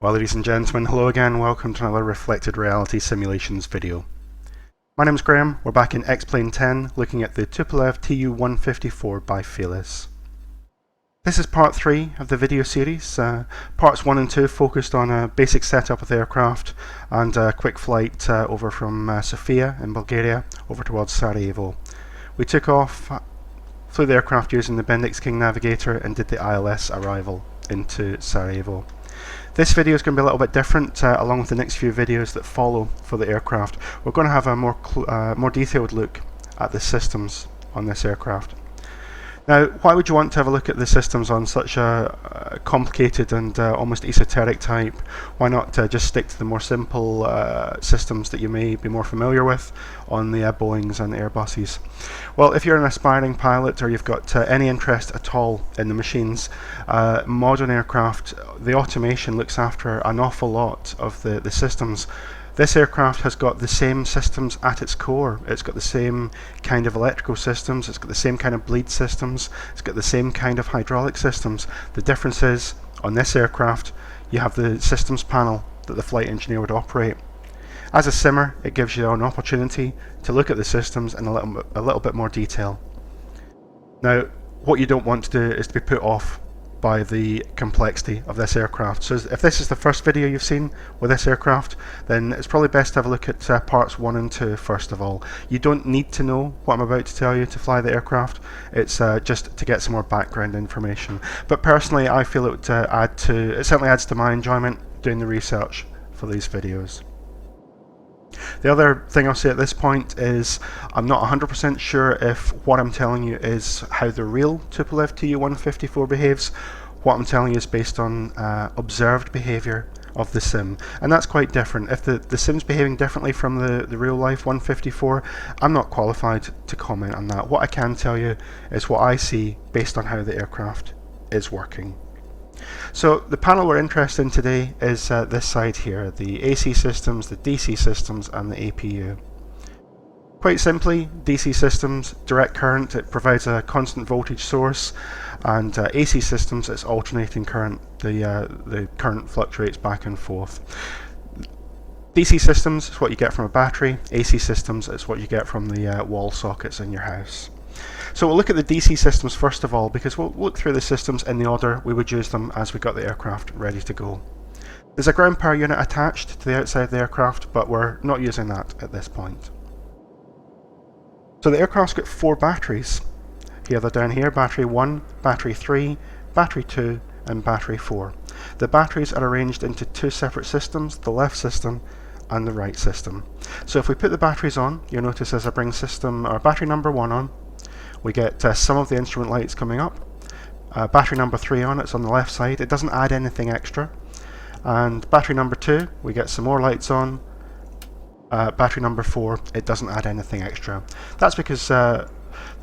Well, ladies and gentlemen, hello again, welcome to another Reflected Reality Simulations video. My name's Graham, we're back in X-Plane 10 looking at the Tupolev Tu-154 by Felis. This is part 3 of the video series. Parts 1 and 2 focused on a basic setup of the aircraft and a quick flight over from Sofia in Bulgaria over towards Sarajevo. We took off, flew the aircraft using the Bendix King navigator and did the ILS arrival into Sarajevo. This video is going to be a little bit different, along with the next few videos that follow for the aircraft. We're going to have a more detailed look at the systems on this aircraft. Now, why would you want to have a look at the systems on such a complicated and almost esoteric type? Why not just stick to the more simple systems that you may be more familiar with on the Boeings and Airbuses? Well, if you're an aspiring pilot or you've got any interest at all in the machines, modern aircraft, the automation looks after an awful lot of the systems. This aircraft has got the same systems at its core. It's got the same kind of electrical systems, it's got the same kind of bleed systems, it's got the same kind of hydraulic systems. The difference is, on this aircraft, you have the systems panel that the flight engineer would operate. As a simmer, it gives you an opportunity to look at the systems in a little bit more detail. Now, what you don't want to do is to be put off by the complexity of this aircraft. So if this is the first video you've seen with this aircraft, then it's probably best to have a look at parts 1 and 2 first of all. You don't need to know what I'm about to tell you to fly the aircraft, it's just to get some more background information. But personally I feel it certainly adds to my enjoyment doing the research for these videos. The other thing I'll say at this point is I'm not 100% sure if what I'm telling you is how the real Tupolev Tu-154 behaves. What I'm telling you is based on observed behaviour of the sim, and that's quite different. If the sim's behaving differently from the real life 154, I'm not qualified to comment on that. What I can tell you is what I see based on how the aircraft is working. So the panel we're interested in today is this side here, the AC systems, the DC systems and the APU. Quite simply, DC systems, direct current, it provides a constant voltage source, and AC systems, it's alternating current, the current fluctuates back and forth. DC systems is what you get from a battery, AC systems is what you get from the wall sockets in your house. So we'll look at the DC systems first of all, because we'll look through the systems in the order we would use them as we got the aircraft ready to go. There's a ground power unit attached to the outside of the aircraft, but we're not using that at this point. So the aircraft's got 4 batteries. Here they're down here, battery 1, battery 3, battery 2 and battery 4. The batteries are arranged into 2 separate systems, the left system and the right system. So if we put the batteries on, you'll notice as I bring battery number 1 on, we get some of the instrument lights coming up. Battery number 3 on, it's on the left side, it doesn't add anything extra. And battery number 2, we get some more lights on. Battery number 4, it doesn't add anything extra. That's because the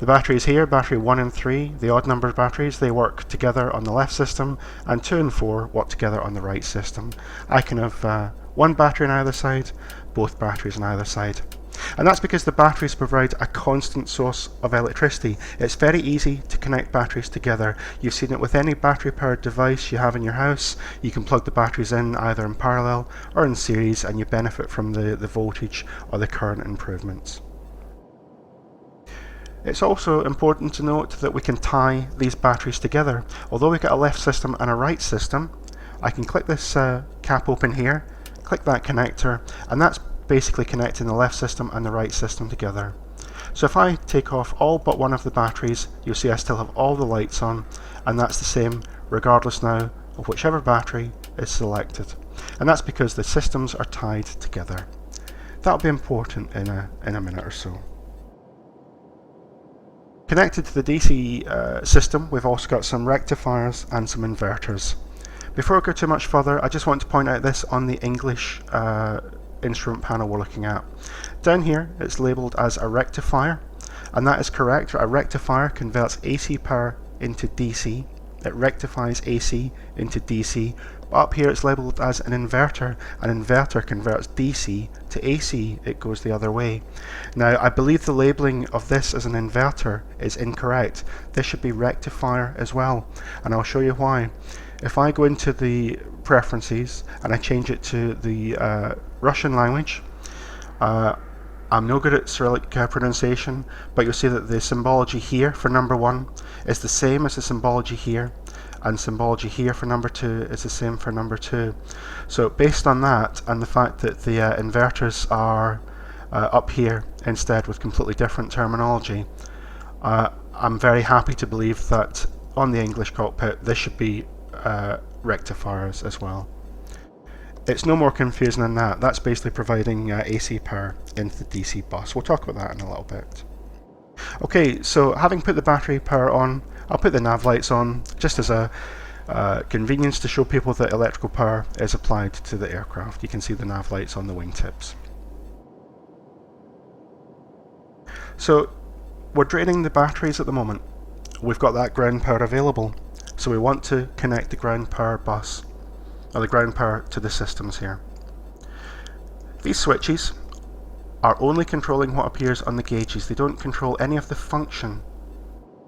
batteries here, battery 1 and 3, the odd number batteries, they work together on the left system, and 2 and 4 work together on the right system. I can have 1 battery on either side, both batteries on either side. And that's because the batteries provide a constant source of electricity. It's very easy to connect batteries together. You've seen it with any battery powered device you have in your house. You can plug the batteries in either in parallel or in series and you benefit from the voltage or the current improvements. It's also important to note that we can tie these batteries together. Although we've got a left system and a right system, I can click this cap open here, click that connector, and that's basically connecting the left system and the right system together. So if I take off all but one of the batteries, you'll see I still have all the lights on, and that's the same regardless now of whichever battery is selected. And that's because the systems are tied together. That'll be important in a minute or so. Connected to the DC system, we've also got some rectifiers and some inverters. Before I go too much further, I just want to point out this on the English instrument panel we're looking at. Down here it's labelled as a rectifier, and that is correct. A rectifier converts AC power into DC. It rectifies AC into DC But up here it's labelled as an inverter. An inverter converts DC to AC, it goes the other way. Now I believe the labelling of this as an inverter is incorrect. This should be rectifier as well, and I'll show you why. If I go into the preferences and I change it to the Russian language, I'm no good at Cyrillic pronunciation, but you'll see that the symbology here for number 1 is the same as the symbology here, and symbology here for number 2 is the same for number 2. So based on that, and the fact that the inverters are up here instead with completely different terminology, I'm very happy to believe that on the English cockpit this should be rectifiers as well. It's no more confusing than that. That's basically providing AC power into the DC bus. We'll talk about that in a little bit. Okay, so having put the battery power on, I'll put the nav lights on just as a convenience to show people that electrical power is applied to the aircraft. You can see the nav lights on the wingtips. So we're draining the batteries at the moment. We've got that ground power available, so we want to connect the ground power bus, or the ground power to the systems here. These switches are only controlling what appears on the gauges. They don't control any of the function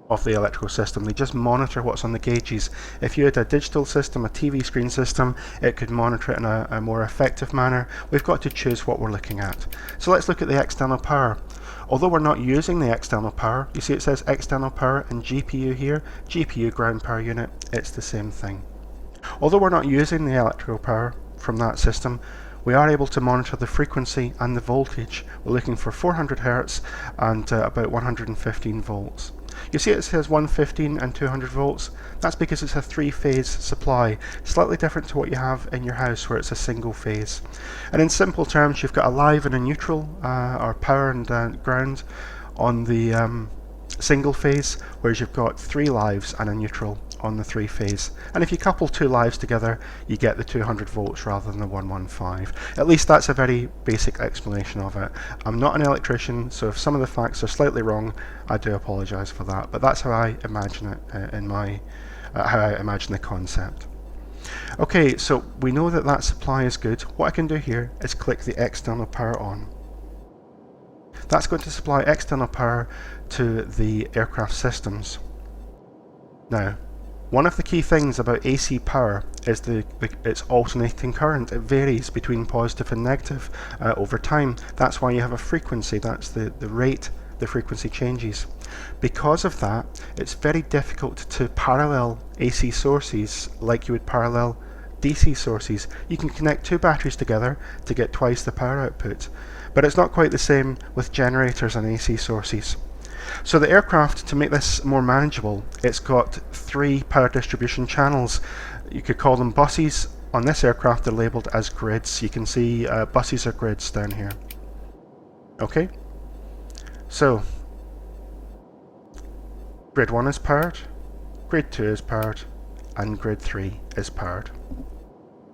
of the electrical system. They just monitor what's on the gauges. If you had a digital system, a TV screen system, it could monitor it in a more effective manner. We've got to choose what we're looking at. So let's look at the external power. Although we're not using the external power, you see it says external power and GPU here, GPU ground power unit, it's the same thing. Although we're not using the electrical power from that system, we are able to monitor the frequency and the voltage. We're looking for 400 Hz and about 115 volts. You see it says 115 and 200 volts. That's because it's a 3-phase supply, slightly different to what you have in your house where it's a single phase. And in simple terms, you've got a live and a neutral, or power and ground on the single phase, whereas you've got 3 lives and a neutral on the 3-phase. And if you couple 2 lives together, you get the 200 volts rather than the 115. At least that's a very basic explanation of it. I'm not an electrician, so if some of the facts are slightly wrong, I do apologise for that. But that's how I imagine it in my how I imagine the concept. Okay, so we know that that supply is good. What I can do here is click the external power on. That's going to supply external power to the aircraft systems. Now, one of the key things about AC power is its alternating current. It varies between positive and negative over time. That's why you have a frequency. That's the rate the frequency changes. Because of that, it's very difficult to parallel AC sources like you would parallel DC sources. You can connect 2 batteries together to get twice the power output, but it's not quite the same with generators and AC sources. So the aircraft, to make this more manageable, it's got 3 power distribution channels. You could call them buses. On this aircraft they're labelled as grids. You can see buses are grids down here. Okay, so grid 1 is powered, grid 2 is powered, and grid 3 is powered.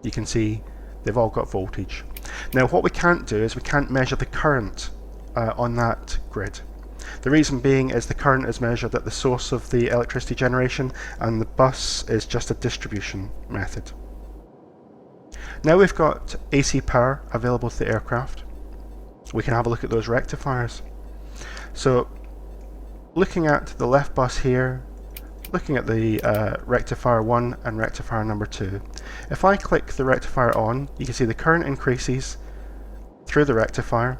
You can see they've all got voltage. Now what we can't do is we can't measure the current on that grid. The reason being is the current is measured at the source of the electricity generation, and the bus is just a distribution method. Now we've got AC power available to the aircraft, we can have a look at those rectifiers. So looking at the left bus here, looking at the rectifier 1 and rectifier number 2, if I click the rectifier on, you can see the current increases through the rectifier,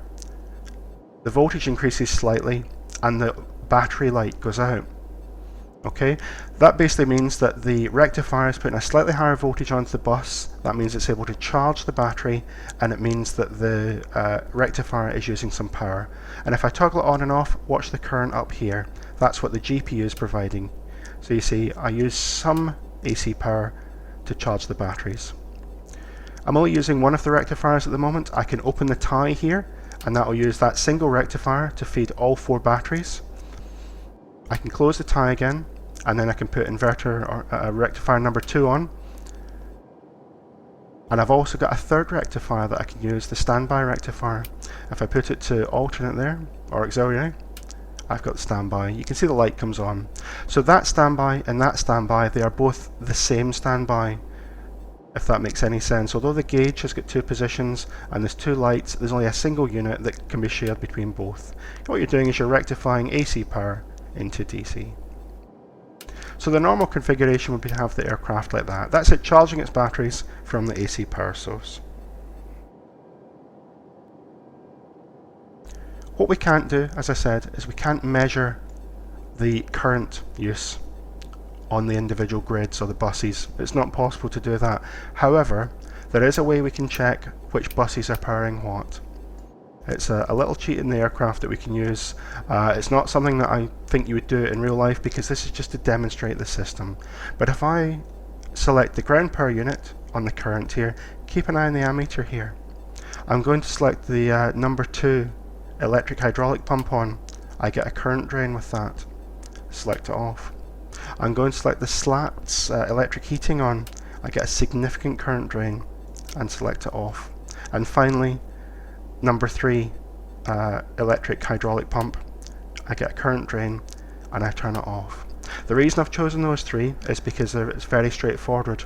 the voltage increases slightly, and the battery light goes out. Okay, that basically means that the rectifier is putting a slightly higher voltage onto the bus. That means it's able to charge the battery, and it means that the rectifier is using some power. And if I toggle it on and off, watch the current up here. That's what the GPU is providing. So you see, I use some AC power to charge the batteries. I'm only using one of the rectifiers at the moment. I can open the tie here, and that will use that single rectifier to feed all 4 batteries. I can close the tie again, and then I can put inverter or rectifier number 2 on. And I've also got a third rectifier that I can use, the standby rectifier. If I put it to alternate there, or auxiliary, I've got standby. You can see the light comes on. So that standby and that standby, they are both the same standby. if that makes any sense. Although the gauge has got two positions and there's two lights, there's only a single unit that can be shared between both. What you're doing is you're rectifying AC power into DC. So the normal configuration would be to have the aircraft like that. That's it charging its batteries from the AC power source. What we can't do, as I said, is we can't measure the current use on the individual grids or the buses. It's not possible to do that. However, there is a way we can check which buses are powering what. It's a little cheat in the aircraft that we can use. It's not something that I think you would do in real life because this is just to demonstrate the system. But if I select the ground power unit on the current here, keep an eye on the ammeter here. I'm going to select the number 2 electric hydraulic pump on. I get a current drain with that. Select it off. I'm going to select the slats electric heating on. I get a significant current drain and select it off. And finally, number 3 electric hydraulic pump. I get a current drain and I turn it off. The reason I've chosen those 3 is because it's very straightforward.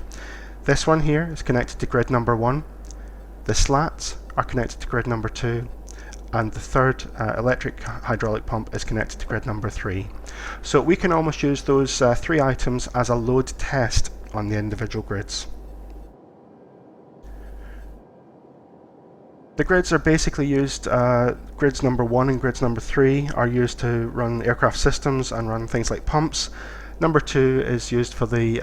This one here is connected to grid number 1. The slats are connected to grid number 2. And the third electric hydraulic pump is connected to grid number 3. So we can almost use those 3 items as a load test on the individual grids. The grids are basically used, grids number 1 and grids number 3 are used to run aircraft systems and run things like pumps. Number 2 is used for the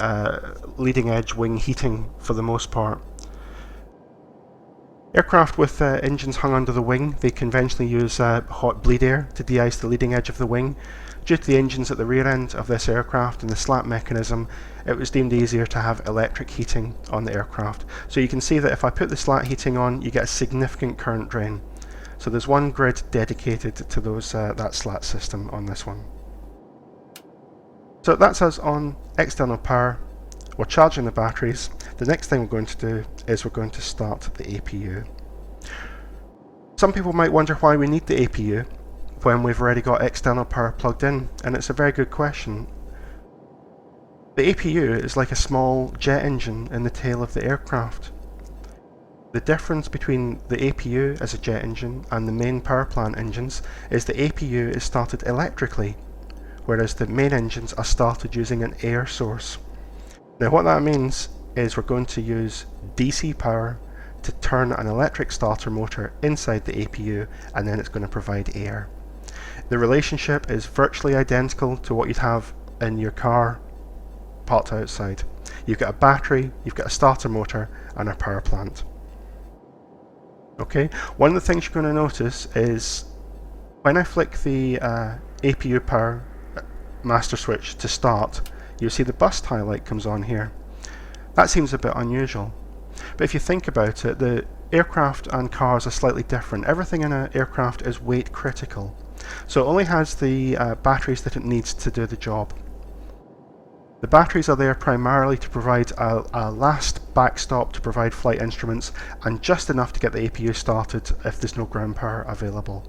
leading edge wing heating for the most part. Aircraft with engines hung under the wing, they conventionally use hot bleed air to de-ice the leading edge of the wing. Due to the engines at the rear end of this aircraft and the slat mechanism, it was deemed easier to have electric heating on the aircraft. So you can see that if I put the slat heating on, you get a significant current drain. So there's one grid dedicated to those that slat system on this one. So that's us on external power. We're charging the batteries. The next thing we're going to do is we're going to start the APU. Some people might wonder why we need the APU when we've already got external power plugged in, and it's a very good question. The APU is like a small jet engine in the tail of the aircraft. The difference between the APU as a jet engine and the main power plant engines is the APU is started electrically, whereas the main engines are started using an air source. Now what that means is we're going to use DC power to turn an electric starter motor inside the APU, and then it's going to provide air. The relationship is virtually identical to what you'd have in your car parked outside. You've got a battery, you've got a starter motor and a power plant. Okay, one of the things you're going to notice is when I flick the APU power master switch to start, you'll see the bus tie light comes on here. That seems a bit unusual, but if you think about it, the aircraft and cars are slightly different. Everything in an aircraft is weight critical, so it only has the batteries that it needs to do the job. The batteries are there primarily to provide a last backstop to provide flight instruments, and just enough to get the APU started if there's no ground power available.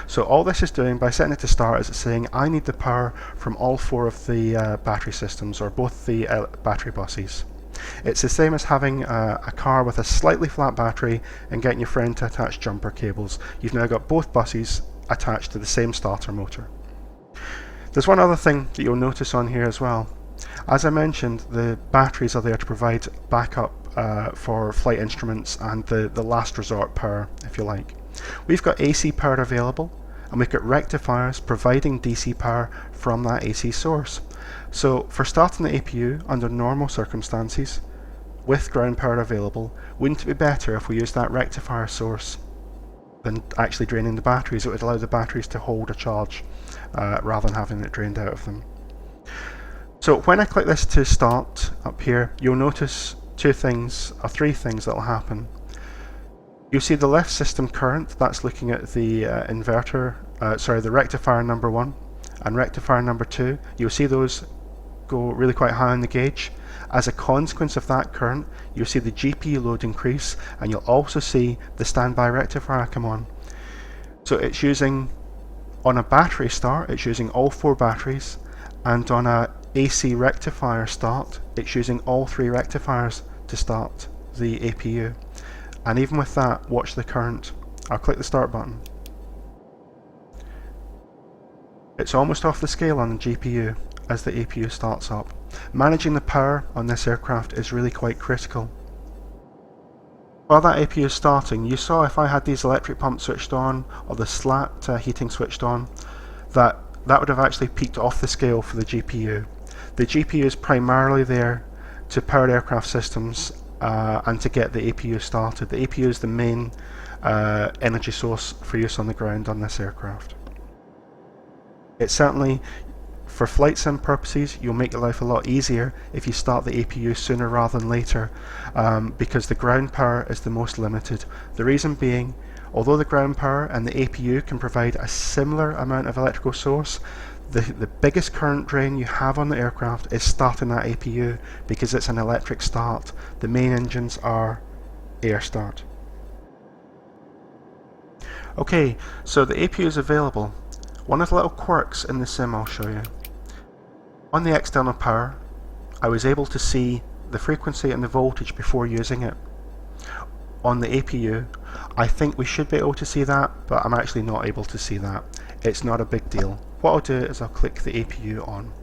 So all this is doing by setting it to start is it's saying I need the power from all 4 of the battery systems, or both the battery buses. It's the same as having a car with a slightly flat battery and getting your friend to attach jumper cables. You've now got both buses attached to the same starter motor. There's one other thing that you'll notice on here as well. As I mentioned, the batteries are there to provide backup for flight instruments and the last resort power, if you like. We've got AC power available, and we've got rectifiers providing DC power from that AC source. So for starting the APU under normal circumstances, with ground power available, wouldn't it be better if we used that rectifier source than actually draining the batteries? It would allow the batteries to hold a charge rather than having it drained out of them. So when I click this to start up here, you'll notice 2 things, or 3 things that will happen. You'll see the left system current, that's looking at the the rectifier number 1 and rectifier number 2. You'll see those go really quite high on the gauge. As a consequence of that current, you'll see the GPU load increase, and you'll also see the standby rectifier come on. So it's using, on a battery start, it's using all 4 batteries, and on a AC rectifier start, it's using all 3 rectifiers to start the APU. And even with that, watch the current. I'll click the start button. It's almost off the scale on the GPU as the APU starts up. Managing the power on this aircraft is really quite critical. While that APU is starting, you saw if I had these electric pumps switched on or the slat heating switched on, that would have actually peaked off the scale for the GPU. The GPU is primarily there to power aircraft systems and to get the APU started. The APU is the main energy source for use on the ground on this aircraft. It's certainly, for flight sim purposes, you'll make your life a lot easier if you start the APU sooner rather than later, because the ground power is the most limited. The reason being, although the ground power and the APU can provide a similar amount of electrical source, the biggest current drain you have on the aircraft is starting that APU, because it's an electric start. The main engines are air start. Okay, so the APU is available. One of the little quirks in the sim I'll show you. On the external power, I was able to see the frequency and the voltage before using it. On the APU, I think we should be able to see that, but I'm actually not able to see that. It's not a big deal. What I'll do is I'll click the APU on.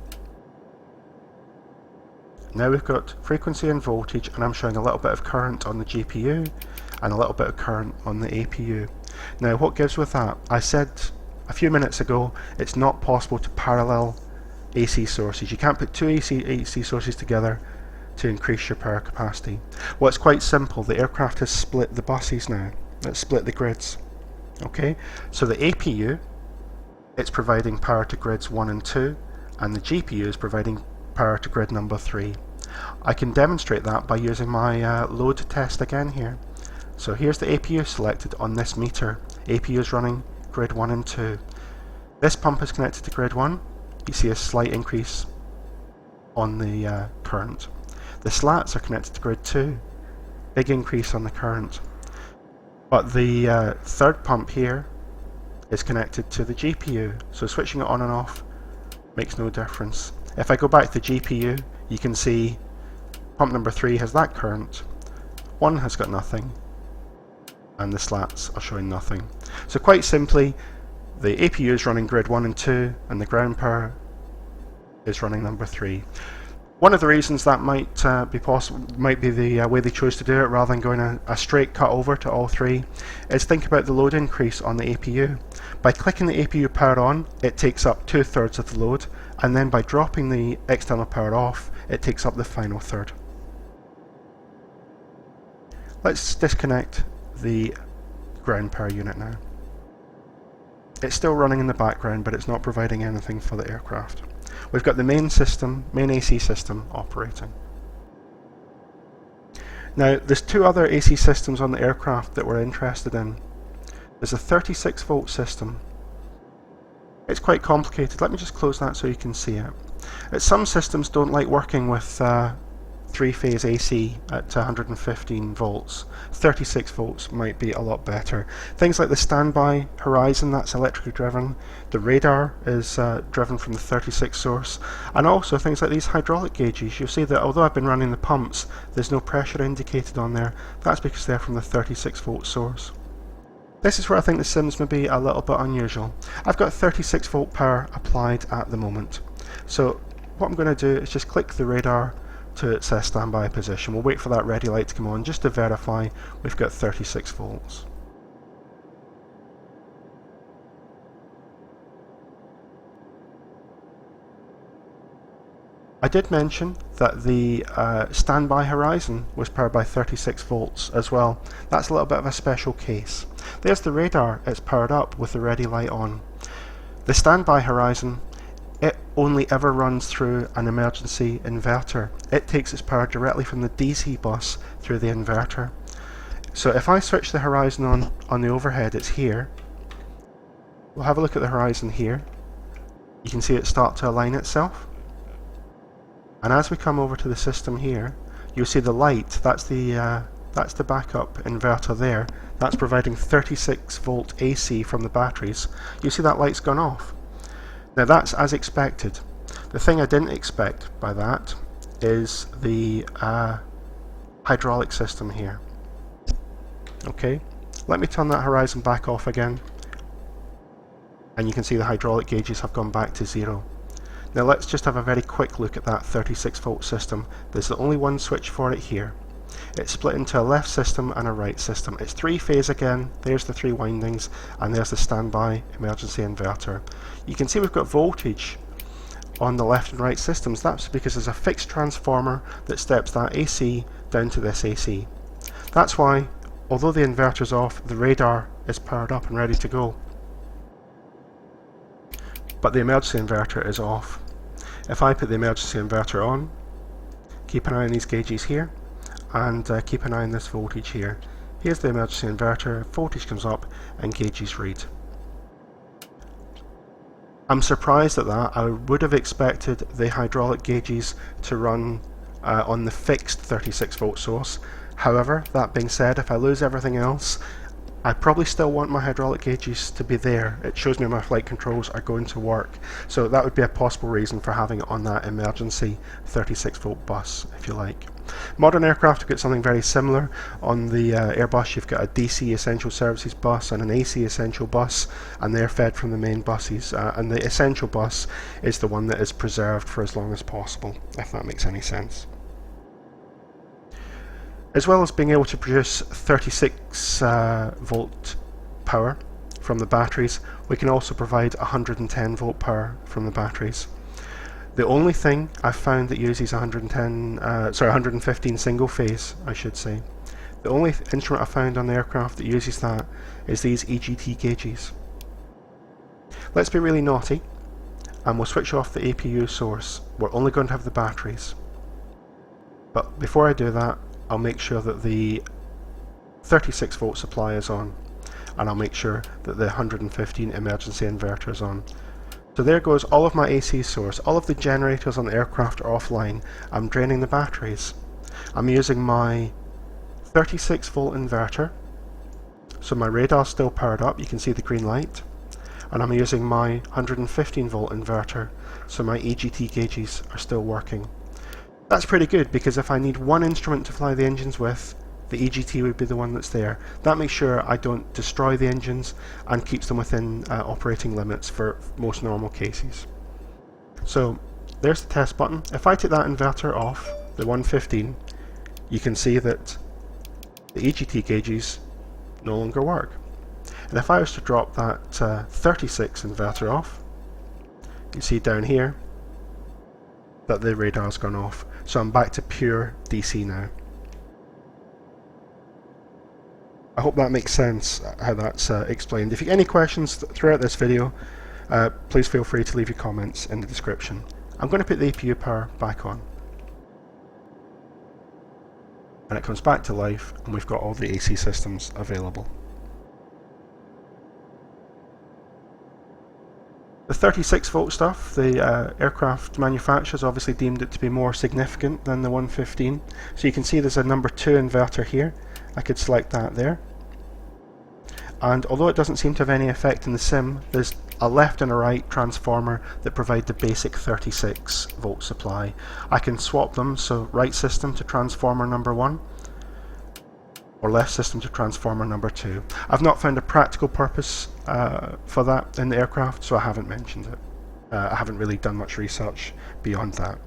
Now we've got frequency and voltage, and I'm showing a little bit of current on the GPU and a little bit of current on the APU. Now what gives with that? I said a few minutes ago it's not possible to parallel AC sources. You can't put two AC sources together to increase your power capacity. Well, it's quite simple. The aircraft has split the buses now. It's split the grids. Okay, so the APU, it's providing power to grids 1 and 2, and the GPU is providing power to grid number 3. I can demonstrate that by using my load test again here. So here's the APU selected on this meter. APU is running grid 1 and 2. This pump is connected to grid 1. You see a slight increase on the current. The slats are connected to grid 2. Big increase on the current. But the third pump here is connected to the GPU, so switching it on and off makes no difference. If I go back to the GPU, you can see pump number 3 has that current, 1 has got nothing, and the slats are showing nothing. So quite simply, the APU is running grid 1 and 2, and the ground power is running number 3. One of the reasons that might be possible, might be the way they chose to do it rather than going a straight cut over to all 3, is think about the load increase on the APU. By clicking the APU power on, it takes up 2/3 of the load, and then by dropping the external power off, it takes up the final third. Let's disconnect the ground power unit now. It's still running in the background, but it's not providing anything for the aircraft. We've got the main system, main AC system operating. Now there's 2 other AC systems on the aircraft that we're interested in. There's a 36 volt system. It's quite complicated. Let me just close that so you can see it. Some systems don't like working with 3-phase AC at 115 volts. 36 volts might be a lot better. Things like the standby horizon, that's electrically driven. The radar is driven from the 36 source. And also things like these hydraulic gauges. You'll see that although I've been running the pumps, there's no pressure indicated on there. That's because they're from the 36 volt source. This is where I think the sims may be a little bit unusual. I've got 36 volt power applied at the moment. So what I'm going to do is just click the radar to its standby position. We'll wait for that ready light to come on just to verify we've got 36 volts. I did mention that the standby horizon was powered by 36 volts as well. That's a little bit of a special case. There's the radar, it's powered up with the ready light on. The standby horizon, it only ever runs through an emergency inverter. It takes its power directly from the DC bus through the inverter. So if I switch the horizon on the overhead, it's here. We'll have a look at the horizon here. You can see it start to align itself. And as we come over to the system here, you'll see the light, that's the backup inverter there. That's providing 36 volt AC from the batteries. You see that light's gone off. Now that's as expected. The thing I didn't expect by that is the hydraulic system here. Okay, let me turn that horizon back off again, and you can see the hydraulic gauges have gone back to 0. Now let's just have a very quick look at that 36 volt system. There's only one switch for it here. It's split into a left system and a right system. It's 3-phase again, there's the 3 windings, and there's the standby emergency inverter. You can see we've got voltage on the left and right systems. That's because there's a fixed transformer that steps that AC down to this AC. That's why, although the inverter's off, the radar is powered up and ready to go. But the emergency inverter is off. If I put the emergency inverter on, keep an eye on these gauges here, and keep an eye on this voltage here. Here's the emergency inverter, voltage comes up and gauges read. I'm surprised at that. I would have expected the hydraulic gauges to run on the fixed 36 volt source. However, that being said, if I lose everything else, I probably still want my hydraulic gauges to be there. It shows me my flight controls are going to work. So that would be a possible reason for having it on that emergency 36 volt bus, if you like. Modern aircraft have got something very similar. On the Airbus you've got a DC Essential Services bus and an AC Essential bus, and they're fed from the main buses, and the Essential bus is the one that is preserved for as long as possible, if that makes any sense. As well as being able to produce 36 volt power from the batteries, we can also provide 110 volt power from the batteries. The only thing I've found that uses 115 single phase, I should say. The only instrument I've found on the aircraft that uses that is these EGT gauges. Let's be really naughty, and we'll switch off the APU source. We're only going to have the batteries. But before I do that, I'll make sure that the 36 volt supply is on, and I'll make sure that the 115 emergency inverter is on. So there goes all of my AC source. All of the generators on the aircraft are offline. I'm draining the batteries. I'm using my 36 volt inverter, so my radar's still powered up, you can see the green light, and I'm using my 115 volt inverter, so my EGT gauges are still working. That's pretty good, because if I need one instrument to fly the engines with, the EGT would be the one that's there. That makes sure I don't destroy the engines and keeps them within operating limits for most normal cases. So there's the test button. If I take that inverter off, the 115, you can see that the EGT gauges no longer work. And if I was to drop that 36 inverter off, you see down here that the radar's gone off. So I'm back to pure DC now. I hope that makes sense, how that's explained. If you get any questions throughout this video, please feel free to leave your comments in the description. I'm going to put the APU power back on. And it comes back to life, and we've got all the AC systems available. The 36 volt stuff, the aircraft manufacturers obviously deemed it to be more significant than the 115. So you can see there's a number 2 inverter here. I could select that there. And although it doesn't seem to have any effect in the sim, there's a left and a right transformer that provide the basic 36 volt supply. I can swap them, so right system to transformer number 1, or left system to transformer number 2. I've not found a practical purpose for that in the aircraft, so I haven't mentioned it. I haven't really done much research beyond that.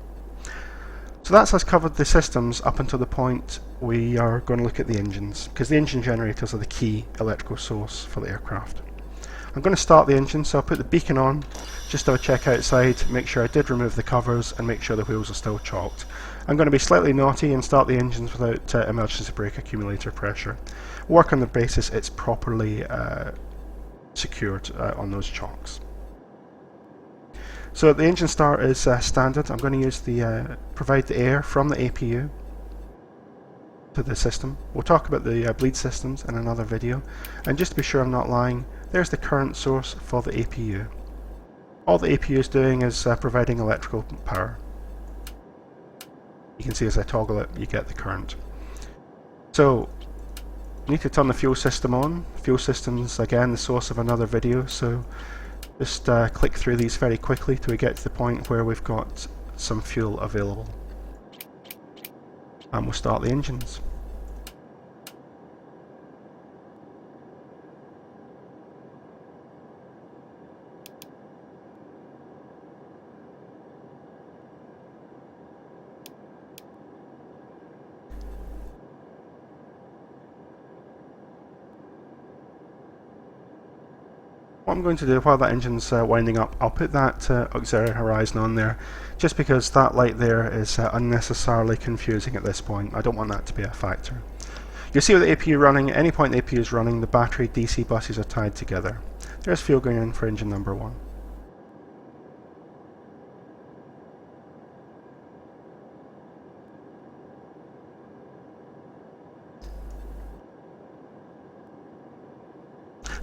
So that's us covered the systems up until the point we are going to look at the engines, because the engine generators are the key electrical source for the aircraft. I'm going to start the engine, so I'll put the beacon on, just have a check outside, make sure I did remove the covers and make sure the wheels are still chalked. I'm going to be slightly naughty and start the engines without emergency brake accumulator pressure. Work on the basis it's properly secured on those chocks. So the engine start is standard. I'm going to use the provide the air from the APU to the system. We'll talk about the bleed systems in another video, and just to be sure I'm not lying, there's the current source for the APU. All the APU is doing is providing electrical power. You can see as I toggle it, you get the current. So you need to turn the fuel system on. Fuel system's again the source of another video, so just click through these very quickly till we get to the point where we've got some fuel available. And we'll start the engines. What I'm going to do while that engine's winding up, I'll put that auxiliary horizon on there, just because that light there is unnecessarily confusing at this point. I don't want that to be a factor. You'll see with the APU running, at any point the APU is running, the battery DC buses are tied together. There's fuel going in for engine number 1.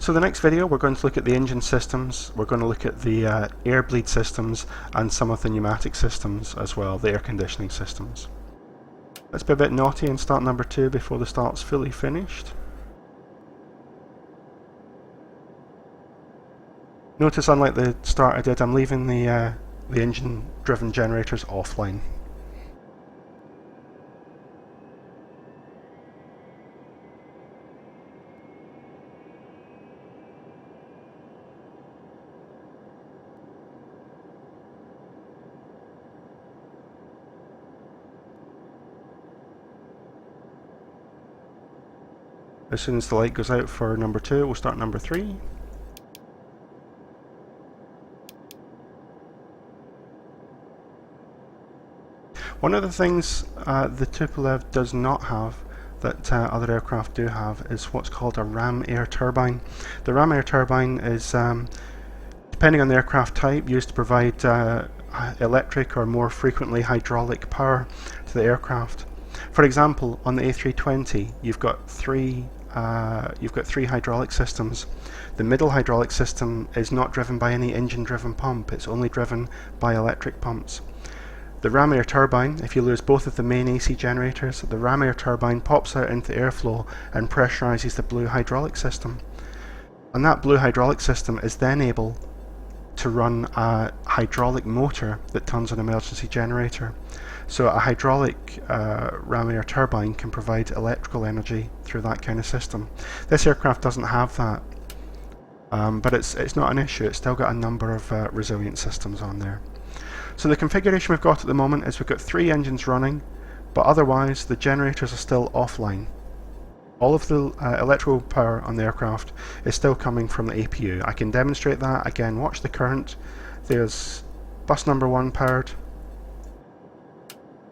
So the next video we're going to look at the engine systems, we're going to look at the air bleed systems and some of the pneumatic systems as well, the air conditioning systems. Let's be a bit naughty and start number 2 before the start's fully finished. Notice, unlike the start I did, I'm leaving the engine driven generators offline. As soon as the light goes out for number 2, we'll start number 3. One of the things the Tupolev does not have that other aircraft do have is what's called a ram air turbine. The ram air turbine is, depending on the aircraft type, used to provide electric or more frequently hydraulic power to the aircraft. For example, on the A320, you've got three hydraulic systems. The middle hydraulic system is not driven by any engine-driven pump, it's only driven by electric pumps. The ram air turbine, if you lose both of the main AC generators, the ram air turbine pops out into airflow and pressurizes the blue hydraulic system. And that blue hydraulic system is then able to run a hydraulic motor that turns an emergency generator. So a hydraulic ram air turbine can provide electrical energy through that kind of system. This aircraft doesn't have that, but it's not an issue. It's still got a number of resilient systems on there. So the configuration we've got at the moment is we've got 3 engines running, but otherwise the generators are still offline. All of the electrical power on the aircraft is still coming from the APU. I can demonstrate that. Again, watch the current. There's bus number 1 powered,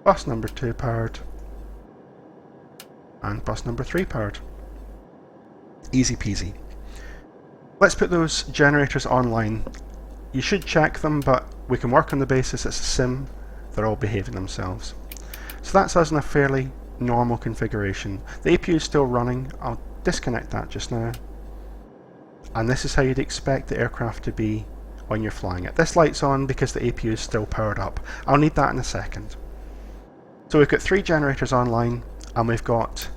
bus number 2 powered, and bus number 3 powered. Easy peasy. Let's put those generators online. You should check them, but we can work on the basis it's a sim, they're all behaving themselves. So that's us in a fairly normal configuration. The APU is still running. I'll disconnect that just now. And this is how you'd expect the aircraft to be when you're flying it. This light's on because the APU is still powered up. I'll need that in a second. So we've got 3 generators online, and we've got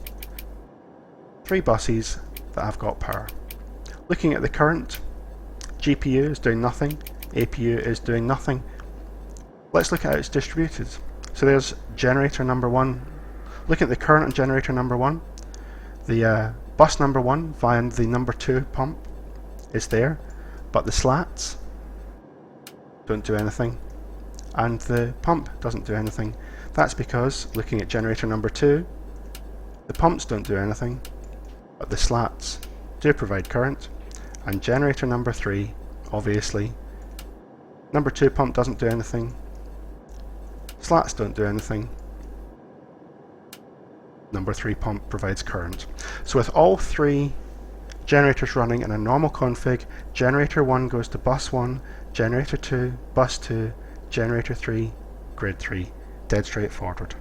3 buses that have got power. Looking at the current, GPU is doing nothing, APU is doing nothing. Let's look at how it's distributed. So there's generator number 1. Looking at the current on generator number 1, the bus number 1 via the number 2 pump is there, but the slats don't do anything, and the pump doesn't do anything. That's because, looking at generator number 2, the pumps don't do anything, but the slats do provide current, and generator number 3, obviously, number 2 pump doesn't do anything, slats don't do anything, number 3 pump provides current. So with all 3 generators running in a normal config, generator 1 goes to bus 1, generator 2, bus 2, generator 3, grid 3. Dead straightforward.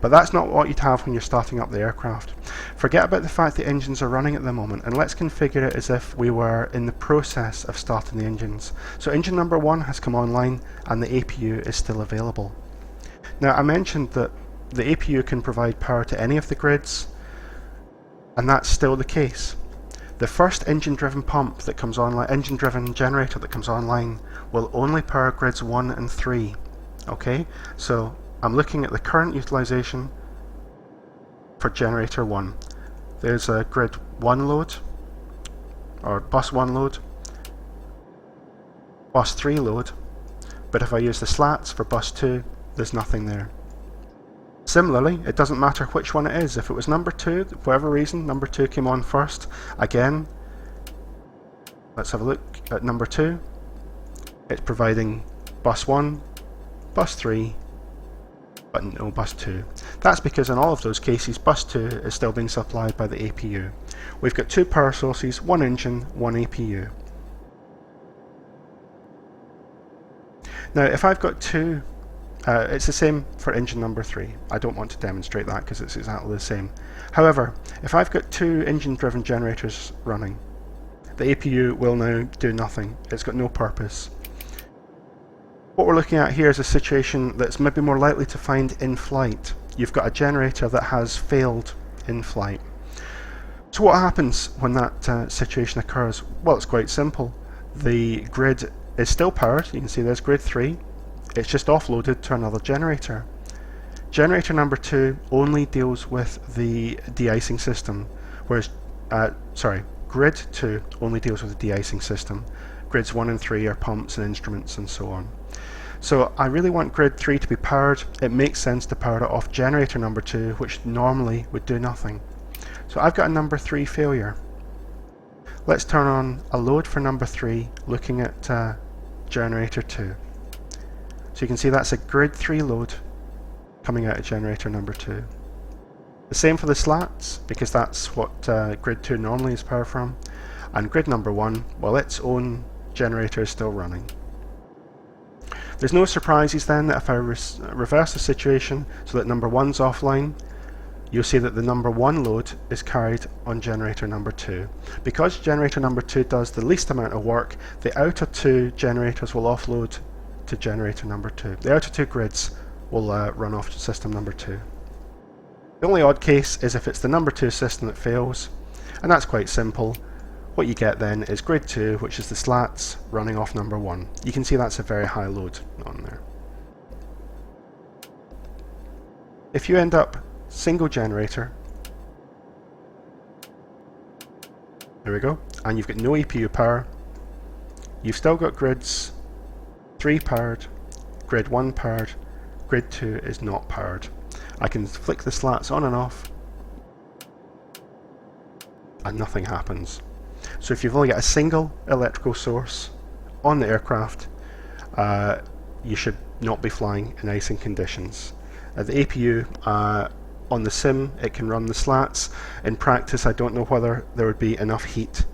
But that's not what you'd have when you're starting up the aircraft. Forget about the fact the engines are running at the moment, and let's configure it as if we were in the process of starting the engines. So engine number 1 has come online and the APU is still available. Now, I mentioned that the APU can provide power to any of the grids, and that's still the case. The first engine-driven pump that comes online, engine-driven generator that comes online, will only power grids 1 and 3. Okay, so I'm looking at the current utilization for generator 1. There's a grid 1 load, or bus 1 load, bus 3 load, but if I use the slats for bus 2, there's nothing there. Similarly, it doesn't matter which one it is. If it was number 2, for whatever reason, number 2 came on first, again, Let's have a look at number 2. It's providing bus 1, bus 3, but no bus 2. That's because in all of those cases bus 2 is still being supplied by the APU. We've got 2 power sources, 1 engine, 1 APU. Now if I've got 2, it's the same for engine number 3. I don't want to demonstrate that because it's exactly the same. However, if I've got 2 engine driven generators running, the APU will now do nothing. It's got no purpose. What we're looking at here is a situation that's maybe more likely to find in flight. You've got a generator that has failed in flight. So what happens when that situation occurs? Well, it's quite simple. The grid is still powered. You can see there's grid 3. It's just offloaded to another generator. Generator number 2 only deals with the de-icing system, whereas grid 2 only deals with the de-icing system. Grids 1 and 3 are pumps and instruments and so on. So I really want grid 3 to be powered. It makes sense to power it off generator number 2, which normally would do nothing. So I've got a number 3 failure. Let's turn on a load for number 3, looking at generator 2. So you can see that's a grid 3 load coming out of generator number 2. The same for the slats, because that's what grid 2 normally is powered from. And grid number 1, well, its own generator is still running. There's no surprises then that if I reverse the situation so that number 1's offline, you'll see that the number 1 load is carried on generator number 2. Because generator number 2 does the least amount of work, the outer 2 generators will offload to generator number 2. The outer 2 grids will run off to system number 2. The only odd case is if it's the number 2 system that fails, and that's quite simple. What you get then is grid 2, which is the slats, running off number 1. You can see that's a very high load on there. If you end up single generator, there we go, and you've got no APU power, you've still got grids 3 powered, grid 1 powered, grid 2 is not powered. I can flick the slats on and off and nothing happens. So if you've only got a single electrical source on the aircraft, you should not be flying in icing conditions. The APU on the sim, it can run the slats. In practice, I don't know whether there would be enough heat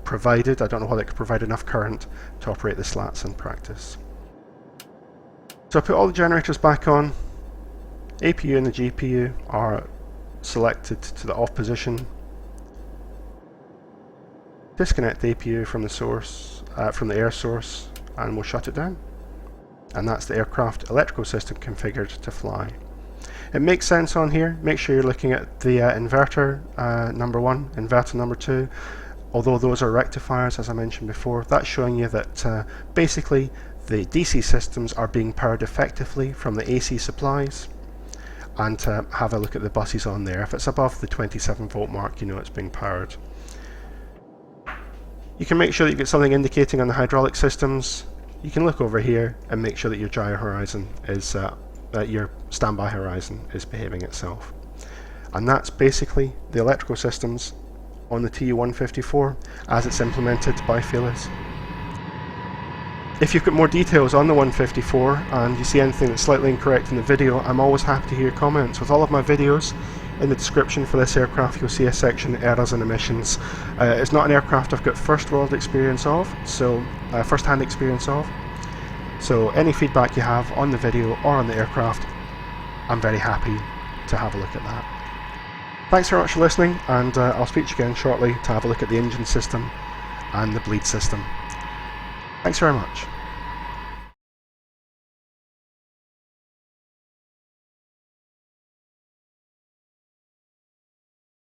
provided. I don't know whether it could provide enough current to operate the slats in practice. So I put all the generators back on. APU and the GPU are selected to the off position. Disconnect the APU from the source, from the air source, and we'll shut it down. And that's the aircraft electrical system configured to fly. It makes sense on here. Make sure you're looking at the inverter number 1, inverter number 2. Although those are rectifiers, as I mentioned before, that's showing you that basically the DC systems are being powered effectively from the AC supplies. And have a look at the buses on there. If it's above the 27 volt mark, you know it's being powered. You can make sure that you get something indicating on the hydraulic systems. You can look over here and make sure that your gyro horizon is, that your standby horizon is behaving itself. And that's basically the electrical systems on the Tu154 as it's implemented by Felis. If you've got more details on the 154 and you see anything that's slightly incorrect in the video, I'm always happy to hear comments. With all of my videos, in the description for this aircraft you'll see a section, errors and omissions. It's not an aircraft I've got first-hand experience of, so any feedback you have on the video or on the aircraft, I'm very happy to have a look at that. Thanks very much for listening, and I'll speak to you again shortly to have a look at the engine system and the bleed system. Thanks very much.